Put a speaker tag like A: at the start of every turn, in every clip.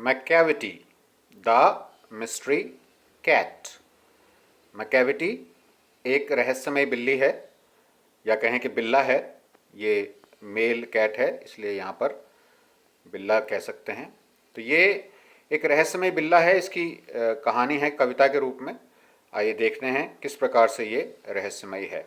A: मैकैविटी the mystery cat. मैकैविटी एक रहस्यमय बिल्ली है, या कहें कि बिल्ला है। ये मेल कैट है, इसलिए यहाँ पर बिल्ला कह सकते हैं। तो ये एक रहस्यमय बिल्ला है। इसकी कहानी है कविता के रूप में। आइए देखते हैं किस प्रकार से ये रहस्यमय है।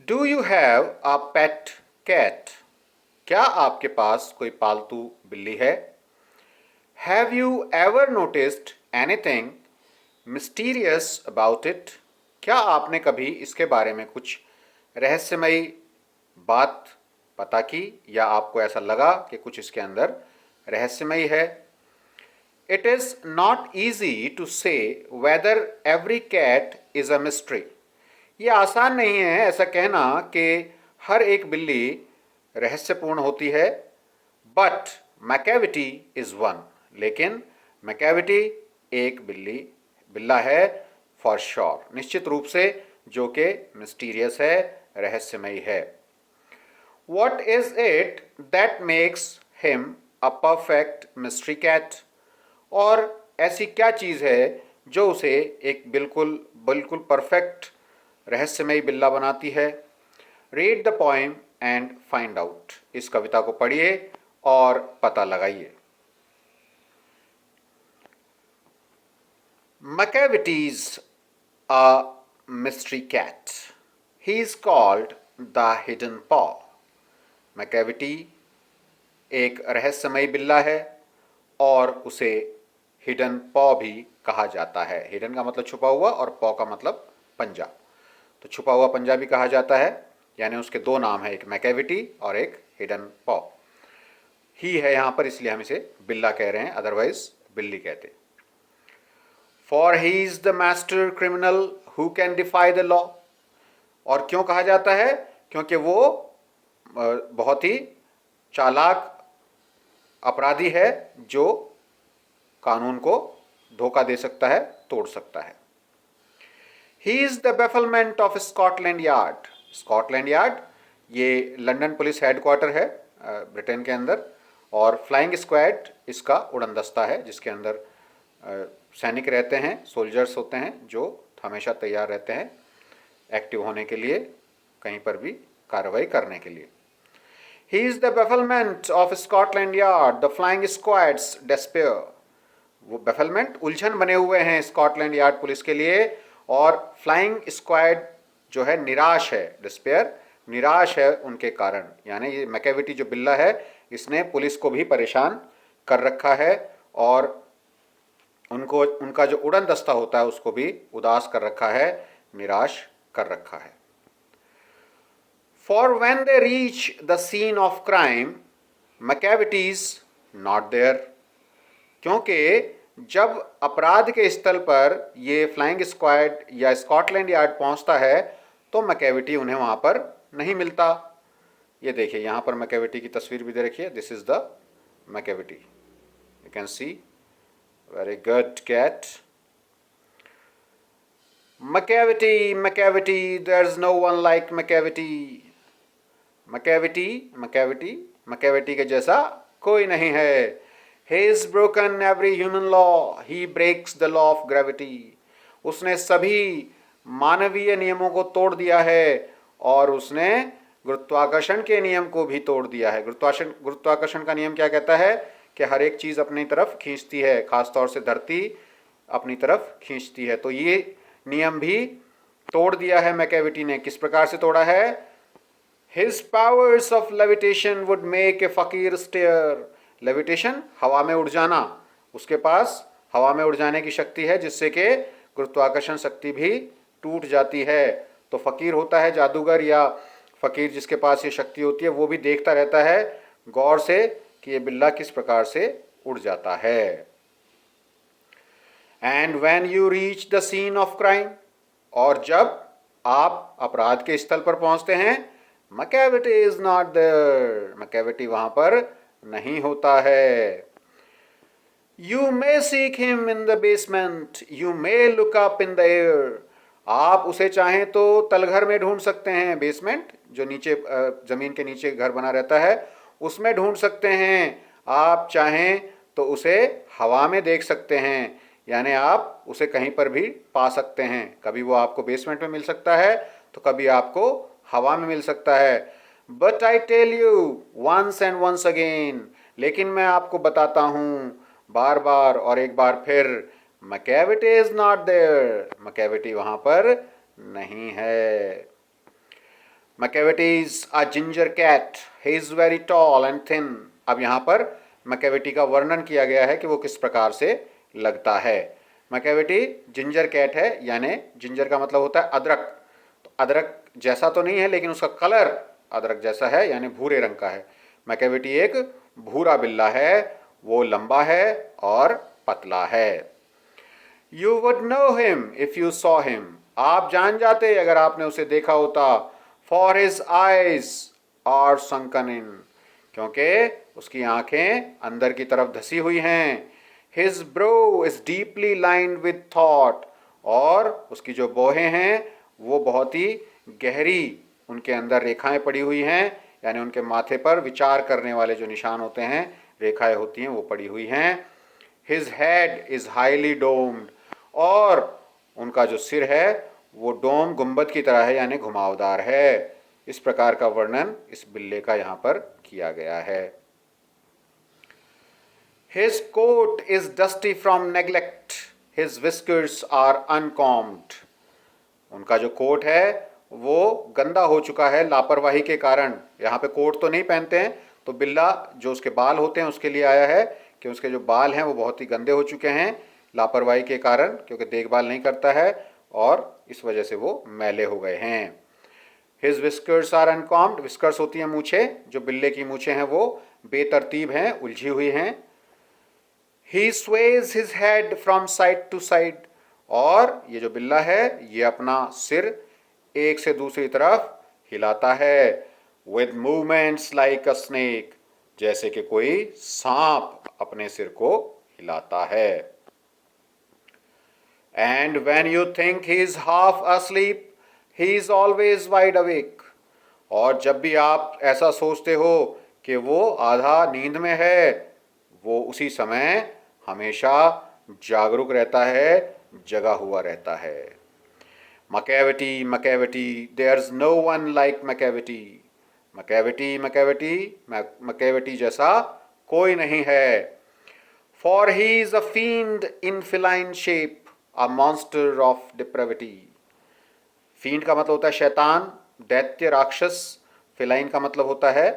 A: Do you have a pet cat? क्या आपके पास कोई पालतू बिल्ली है? Have you ever noticed anything mysterious about it? क्या आपने कभी इसके बारे में कुछ रहस्यमयी बात पता की, या आपको ऐसा लगा कि कुछ इसके अंदर रहस्यमयी है? It is not easy to say whether every cat is a mystery. ये आसान नहीं है ऐसा कहना कि हर एक बिल्ली रहस्यपूर्ण होती है। But Macavity is one. लेकिन मैकैविटी एक बिल्ला है फॉर श्योर, निश्चित रूप से, जो कि मिस्टीरियस है, रहस्यमयी है। What is it that makes him a perfect mystery cat? और ऐसी क्या चीज़ है जो उसे एक बिल्कुल बिल्कुल परफेक्ट रहस्यमयी बिल्ला बनाती है? Read the poem and find out. इस कविता को पढ़िए और पता लगाइए। Macavity a mystery cat. He is called the hidden paw. मैकैविटी एक रहस्यमयी बिल्ला है और उसे हिडन पॉ भी कहा जाता है। हिडन का मतलब छुपा हुआ और पॉ का मतलब पंजा। तो छुपा हुआ पंजा भी कहा जाता है, यानी उसके दो नाम है, एक मैकैविटी और एक हिडन पॉ। ही है यहाँ पर, इसलिए हम इसे बिल्ला कह रहे हैं, अदरवाइज बिल्ली कहते। For he is the master criminal who can defy the law. और क्यों कहा जाता है? क्योंकि वो बहुत ही चालाक अपराधी है जो कानून को धोखा दे सकता है, तोड़ सकता है। ही is the bafflement of Scotland yard. Scotland yard ये लंदन पुलिस हेडक्वार्टर है ब्रिटेन के अंदर, और फ्लाइंग स्क्वाड इसका उड़न दस्ता है, जिसके अंदर सैनिक रहते हैं, सोल्जर्स होते हैं, जो हमेशा तैयार रहते हैं एक्टिव होने के लिए, कहीं पर भी कार्रवाई करने के लिए। He is the bafflement of Scotland Yard, the flying squad's despair. वो बेफलमेंट उलझन बने हुए हैं स्कॉटलैंड यार्ड पुलिस के लिए, और फ्लाइंग स्क्वाड जो है निराश है, डिस्पेयर निराश है उनके कारण। यानी ये मैकैविटी जो बिल्ला है, इसने पुलिस को भी परेशान कर रखा है, और उनका जो उड़न दस्ता होता है उसको भी उदास कर रखा है, निराश कर रखा है। For when they reach the scene of crime, Macavity is not there. क्योंकि जब अपराध के स्थल पर ये फ्लाइंग स्क्वाड या स्कॉटलैंड यार्ड पहुंचता है, तो मैकैविटी उन्हें वहां पर नहीं मिलता। ये देखिए, यहाँ पर मैकैविटी की तस्वीर भी दे रखी है। This is the Macavity, you can see. Very good cat. Macavity, Macavity, there's no one like Macavity. Macavity के जैसा कोई नहीं है। He is broken every human law. He breaks the law of gravity. उसने सभी मानवीय नियमों को तोड़ दिया है, और उसने गुरुत्वाकर्षण के नियम को भी तोड़ दिया है। गुरुत्वाकर्षण का नियम क्या कहता है? कि हर एक चीज़ अपनी तरफ खींचती है, खासतौर से धरती अपनी तरफ खींचती है। तो ये नियम भी तोड़ दिया है मैकैविटी ने। किस प्रकार से तोड़ा है? His powers of levitation would make a fakir stare. Levitation, हवा में उड़ जाना, उसके पास हवा में उड़ जाने की शक्ति है, जिससे कि गुरुत्वाकर्षण शक्ति भी टूट जाती है। तो फकीर होता है जादूगर, या फकीर जिसके पास ये शक्ति होती है, वो भी देखता रहता है गौर से कि ये बिल्ला किस प्रकार से उड़ जाता है। And when you reach the scene of crime, और जब आप अपराध के स्थल पर पहुंचते हैं, Macavity is not there. Macavity वहां पर नहीं होता है। You may seek him in the basement, you may look up in the air. आप उसे चाहें तो तलघर में ढूंढ सकते हैं, बेसमेंट जो नीचे जमीन के नीचे घर बना रहता है, उसमें ढूंढ सकते हैं। आप चाहें तो उसे हवा में देख सकते हैं, यानी आप उसे कहीं पर भी पा सकते हैं। कभी वो आपको बेसमेंट में मिल सकता है तो कभी आपको हवा में मिल सकता है। But I tell you once and once again, लेकिन मैं आपको बताता हूँ बार बार और एक बार फिर, Macavity is not there, Macavity वहां पर नहीं है। Macavity is a ginger cat, he is very tall and thin. अब यहाँ पर मैकेविटी का वर्णन किया गया है कि वो किस प्रकार से लगता है। मैकेविटी जिंजर कैट है, यानी जिंजर का मतलब होता है अदरक। तो अदरक जैसा तो नहीं है लेकिन उसका कलर अदरक जैसा है, यानी भूरे रंग का है। मैकेविटी एक भूरा बिल्ला है, वो लंबा है और पतला है। You would know him if you saw him, आप जान जाते अगर आपने उसे देखा होता। For his eyes are sunken in, क्योंकि उसकी आंखें अंदर की तरफ धसी हुई हैं। His brow is deeply lined with thought, और उसकी जो बोहें हैं वो बहुत ही गहरी, उनके अंदर रेखाएं पड़ी हुई हैं, यानी उनके माथे पर विचार करने वाले जो निशान होते हैं, रेखाएं होती हैं, वो पड़ी हुई हैं। His head is highly doomed, और उनका जो सिर है वो डोम गुंबद की तरह है, यानी घुमावदार है। इस प्रकार का वर्णन इस बिल्ले का यहाँ पर किया गया है। His coat is dusty from neglect, his whiskers are uncombed. उनका जो कोट है वो गंदा हो चुका है लापरवाही के कारण। यहाँ पे कोट तो नहीं पहनते हैं, तो बिल्ला जो उसके बाल होते हैं उसके लिए आया है कि उसके जो बाल हैं वो बहुत ही गंदे हो चुके हैं लापरवाही के कारण, क्योंकि देखभाल नहीं करता है और इस वजह से वो मैले हो गए हैं। हिज विस्कर्स आर अनकॉम्ड, विस्कर्स होती हैं मूछें, जो बिल्ले की मूछें हैं वो बेतरतीब हैं, उलझी हुई हैं। He sways his head from side to side, और ये जो बिल्ला है ये अपना सिर एक से दूसरी तरफ हिलाता है। With movements like a snake, जैसे कि कोई सांप अपने सिर को हिलाता है। And when you think he is half asleep, he is always wide awake, और जब भी आप ऐसा सोचते हो कि वो आधा नींद में है, वो उसी समय हमेशा जागरूक रहता है, जगा हुआ रहता है। Macavity Macavity, there's no one like Macavity, Macavity Macavity, Macavity जैसा कोई नहीं है। For he is a fiend in feline shape, a monster of depravity. Fiend का मतलब होता है शैतान, दैत्य, राक्षस। फिलाइन का मतलब होता है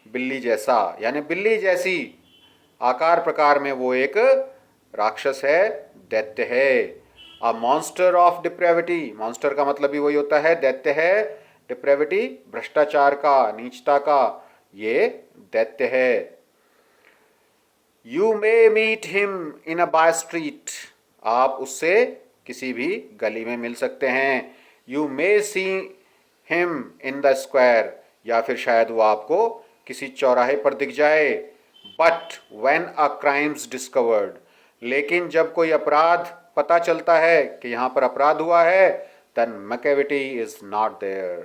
A: बिल्ली जैसा, यानी बिल्ली जैसी आकार प्रकार में वो एक राक्षस है, दैत्य है। अ मॉन्स्टर ऑफ डिप्रेविटी, मॉन्स्टर का मतलब भी वही होता है, दैत्य है। डिप्रेविटी भ्रष्टाचार का, नीचता का, ये दैत्य है। You may meet him in a by street, आप उससे किसी भी गली में मिल सकते हैं। You may see him in the square, या फिर शायद वो आपको किसी चौराहे पर दिख जाए। But when a crimes discovered, लेकिन जब कोई अपराध पता चलता है कि यहाँ पर अपराध हुआ है, then Macavity is not there,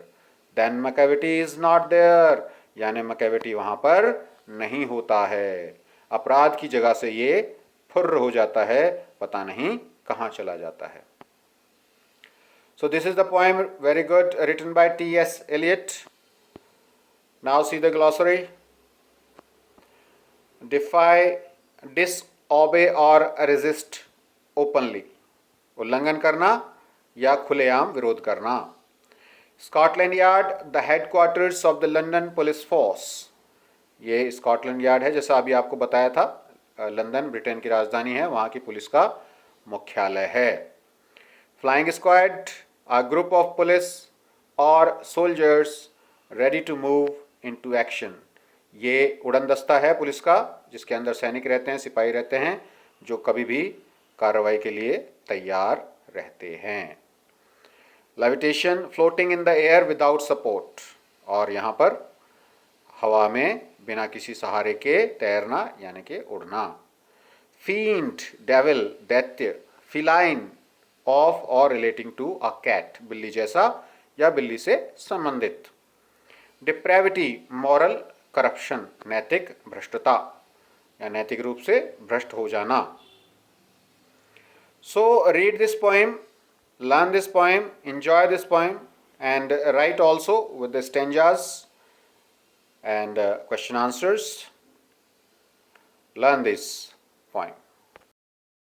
A: then Macavity is not there, यानी मैकेविटी वहाँ पर नहीं होता है। अपराध की जगह से ये फुर्र हो जाता है, पता नहीं कहाँ चला जाता है। So this is the poem, very good, written by T.S. Eliot. Now see the glossary. Defy, disobey or resist openly, उल्लंघन करना या खुलेआम विरोध करना। Scotland yard, the headquarters of the London police force, ये स्कॉटलैंड यार्ड है, जैसा अभी आपको बताया था, लंदन ब्रिटेन की राजधानी है, वहाँ की पुलिस का मुख्यालय है। Flying squad, a group of police or soldiers ready to move into action, ये उड़न दस्ता है पुलिस का, जिसके अंदर सैनिक रहते हैं, सिपाही रहते हैं, जो कभी भी कार्रवाई के लिए तैयार रहते हैं। Levitation, floating in the air without support, और यहाँ पर हवा में बिना किसी सहारे के तैरना, यानी कि उड़ना। फींड, डेविल, दैत्य। फिलाइन, ऑफ और रिलेटिंग टू अ कैट, बिल्ली जैसा या बिल्ली से संबंधित। डिप्रेविटी, मॉरल करप्शन, नैतिक भ्रष्टता। या नैतिक रूप से भ्रष्ट हो जाना. So read this poem, learn this poem, enjoy this poem, and write also with the stanzas and question answers. Learn this poem.